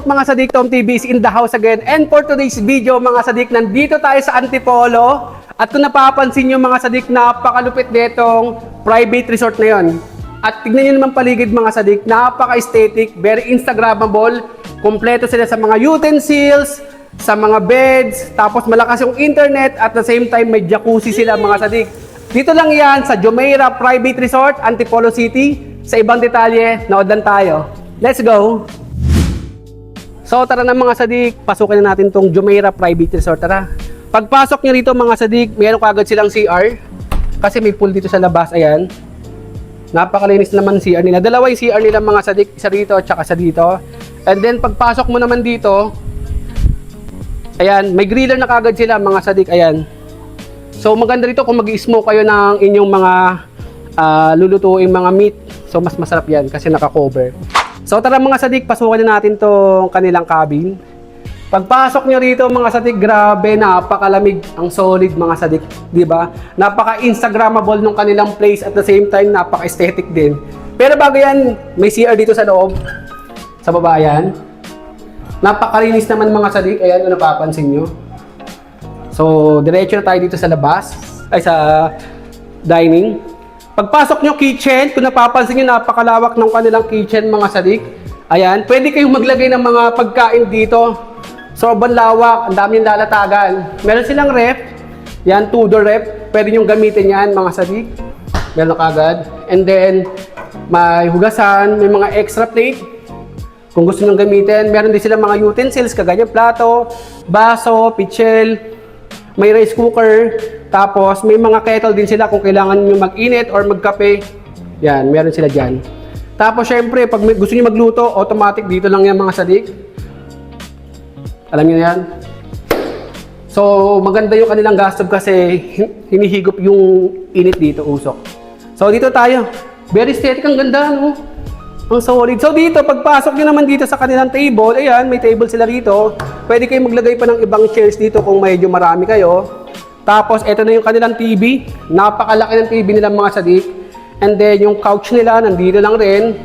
up mga sadik? Tom TV is in the house again. And for today's video mga sadik, nandito tayo sa Antipolo. At kung napapansin nyo mga sadik, napakalupit netong private resort na yon. At tignan nyo naman paligid mga sadik, napaka-aesthetic, very Instagrammable. Kompleto sila sa mga utensils, sa mga beds, tapos malakas yung internet at the same time may jacuzzi sila mga sadik. Dito lang yan sa Jumeirah Private Resort, Antipolo City. Sa ibang detalye, nood lang tayo. Let's go! So tara na mga sadik, pasukin na natin tong Jumeirah Private Resort. Tara. Pagpasok nyo rito mga sadik, mayroon kagad silang CR. Kasi may pool dito sa labas, ayan. Napakalinis naman CR nila. Dalawa yung CR nila mga sadik, isa rito at saka sa dito. And then pagpasok mo naman dito, ayan, may griller na kagad sila mga sadik, ayan. So maganda rito kung mag-smoke kayo ng inyong mga lulutuing mga meat. So mas masarap yan kasi naka-cover. So tara mga sadik, pasukan na natin tong kanilang cabin. Pagpasok nyo rito mga sadik, grabe, napakalamig, ang solid mga sadik, di ba? Napaka-instagrammable nung kanilang place at the same time napaka-aesthetic din. Pero bago yan, may CR dito sa loob. Sa baba yan. Napakalinis naman mga sadik, ayan kung napapansin nyo. So diretso na tayo dito sa labas, ay sa dining. Pagpasok nyo kitchen, kung napapansin nyo, napakalawak ng kanilang kitchen mga sadik. Ayan, pwede kayong maglagay ng mga pagkain dito. Sobrang lawak, ang dami yung lalatagan. Meron silang ref, yan, 2-door ref. Pwede nyo gamitin yan mga sadik. Meron kagad. And then, may hugasan, may mga extra plate. Kung gusto nyo gamitin, meron din silang mga utensils, kaganyan plato, baso, pichel, may rice cooker. Tapos, may mga kettle din sila kung kailangan nyo mag-init or magkape. Yan, meron sila dyan. Tapos, syempre, pag gusto nyo magluto, automatic dito lang yan mga sadik. Alam nyo na yan? So, maganda yung kanilang gas stove kasi hinihigop yung init dito, usok. So, dito tayo. Very aesthetic, ang ganda, no? Ang solid. So, dito, pagpasok nyo naman dito sa kanilang table, ayan, may table sila rito. Pwede kayong maglagay pa ng ibang chairs dito kung medyo marami kayo. Tapos, ito na yung kanilang TV. Napakalaki ng TV nila mga sadik. And then, yung couch nila, nandito lang rin.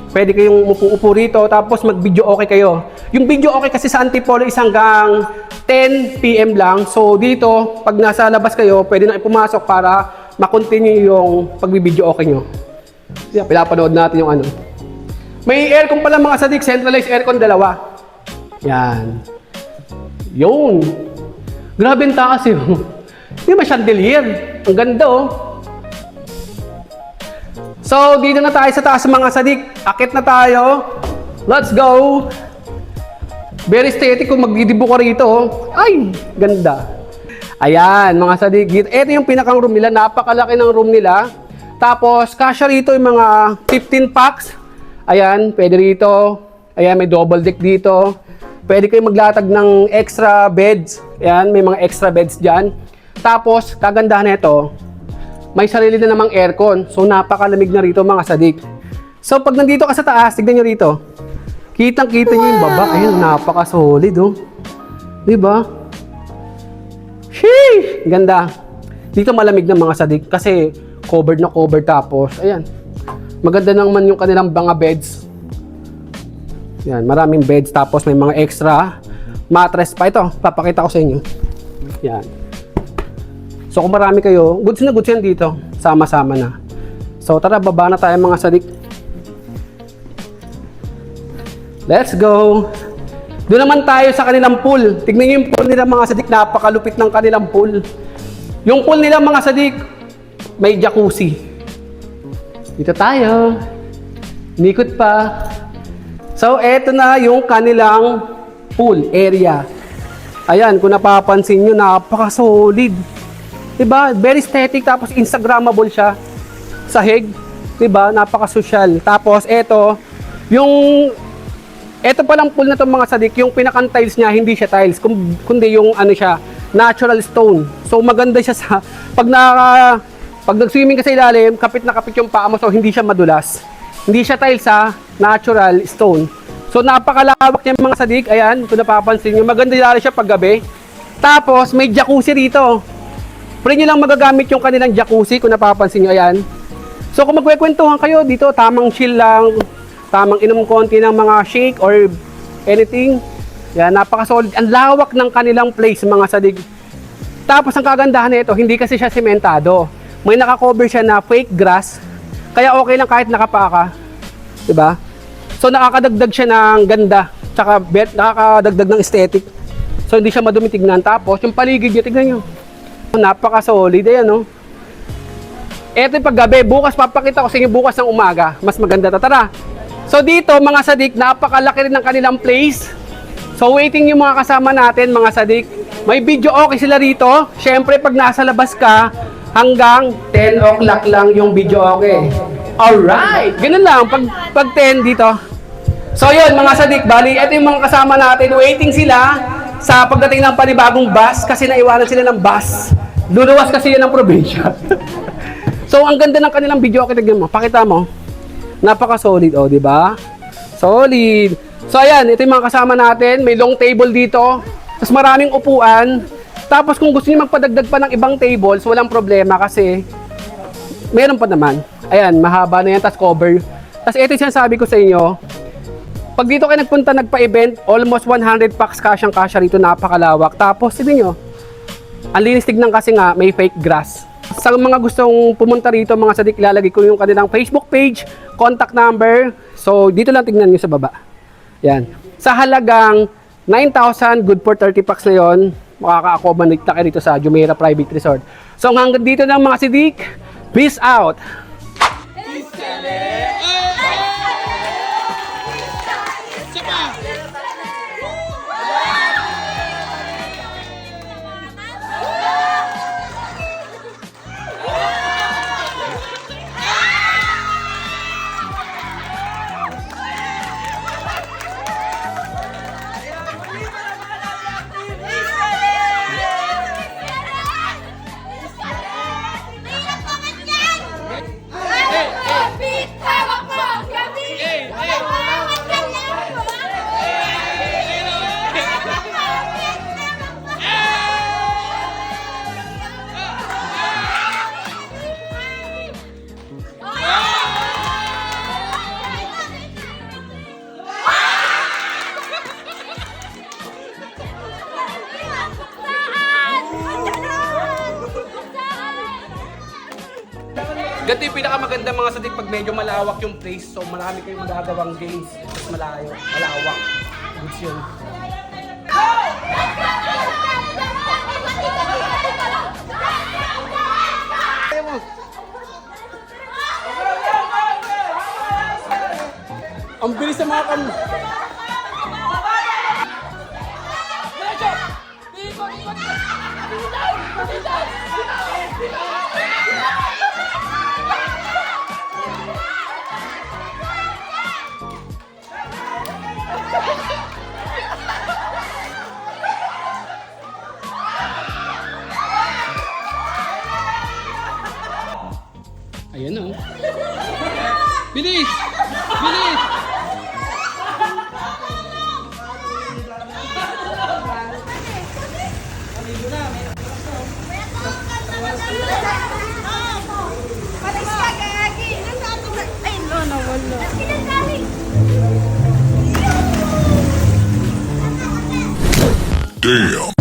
Pwede kayong upo rito. Tapos, mag-video okay kayo. Yung video okay kasi sa Antipolo is hanggang 10 PM lang. So, dito, pag nasa labas kayo, pwede na pumasok para makontinue yung pag-video okay nyo. Yeah, pinapanood natin yung ano. May aircon pala mga sadik. Centralized aircon, dalawa. Yan. Yun. Grabe ang taas yun. Di ba chandelier? Ang ganda oh. So, dito na tayo sa taas mga sadik. Akit na tayo. Let's go. Very aesthetic kung magdidibo ka rito oh. Ay, ganda. Ayan, mga sadik. Ito yung pinakang room nila. Napakalaki ng room nila. Tapos, kasya rito yung mga 15 packs. Ayan, pwede rito. Ayan, may double deck dito. Pwede kayo maglatag ng extra beds. Ayan, may mga extra beds dyan. Tapos, kagandahan nito, may sarili na namang aircon. So, napakalamig na rito mga sadik. So, pag nandito ka sa taas, tignan nyo rito. Kitang-kita nyo yung baba. Ayun, napaka-solid oh. Diba? Sheesh! Ganda. Dito malamig na mga sadik kasi covered na covered tapos. Ayan. Maganda naman yung kanilang mga beds. Yan, maraming beds tapos may mga extra mattress pa. Ito, papakita ko sa inyo. Yan. So kung marami kayo, goods na goods yan dito. Sama-sama na. So tara, baba na tayo mga sadik. Let's go! Doon naman tayo sa kanilang pool. Tignan nyo yung pool nila mga sadik. Napakalupit ng kanilang pool. Yung pool nila mga sadik, may jacuzzi. Dito tayo. Nikot pa. So, eto na yung kanilang pool area. Ayan, kung napapansin nyo, napaka-solid. Diba? Very aesthetic, tapos Instagrammable siya. Sahig. Diba? Napaka-social. Tapos, eto, eto palang pool na itong mga sadik, yung pinakang tiles niya, hindi siya tiles, kundi yung ano siya, natural stone. So, maganda siya sa, pag nag-swimming ka sa ilalim, kapit na kapit yung paa mo, so hindi siya madulas. Hindi siya tiles ha, natural stone. So napakalawak niya mga sadik, ayan, kung napapansin nyo, maganda lalo siya pag gabi. Tapos may jacuzzi rito. Pwede nyo lang magagamit yung kanilang jacuzzi kung napapansin nyo, ayan. So kung magkwekwentuhan kayo dito, tamang chill lang, tamang inom konti ng mga shake or anything. Yan, napaka-solid. Ang lawak ng kanilang place, mga sadig. Tapos ang kagandahan nito, hindi kasi siya sementado. May naka-cover siya na fake grass. Kaya okay lang kahit nakapaka. 'Di ba? So nakakadagdag siya ng ganda. Tsaka nakakadagdag ng aesthetic. So hindi siya madumi tignan. Tapos yung paligid niya, tignan nyo. Napaka-solid. Ayan, no? Ito yung paggabi. Bukas papakita ko sa inyo bukas ng umaga. Mas maganda. Tara. So dito, mga sadik, napakalaki rin ng kanilang place. So waiting yung mga kasama natin, mga sadik. May video okay sila rito. Siyempre, pag nasa labas ka, hanggang 10 o'clock lang yung video okay. Alright! Ganun lang, pag 10 dito. So yun, mga sadik, bali, ito yung mga kasama natin. Waiting sila sa pagdating ng panibagong bus kasi naiwanan sila ng bus. Luluwas kasi yun ng probinsya. So ang ganda ng kanilang video okay, tignan mo. Pakita mo. Napaka-solid, oh, di ba? Solid. So ayan, ito yung mga kasama natin. May long table dito. Tapos maraming upuan. Tapos kung gusto niyo magpadagdag pa ng ibang tables, walang problema kasi meron pa naman. Ayan, mahaba na yan, tapos cover. Tapos ito yung sinasabi ko sa inyo, pag dito kayo nagpunta, nagpa-event, almost 100 packs kasyang-kasya rito, napakalawak. Tapos, sabi nyo, ang linis tignan kasi nga, may fake grass. Sa mga gustong pumunta rito, mga sadik, ilalagay ko yung kanilang Facebook page, contact number. So, dito lang tignan nyo sa baba. Yan. Sa halagang 9,000, good for 30 packs na yun, makaka-accommodate na kayo dito sa Jumeirah Private Resort. So hanggang dito lang mga sidik. Peace out! Ganito yung pinakamaganda mga sadik pag medyo malawak yung place. So marami kayong magagawang games. Mas malawak. Goods yun. Ang bilis ng mga Ayan o. Bilis! Bilis! Damn.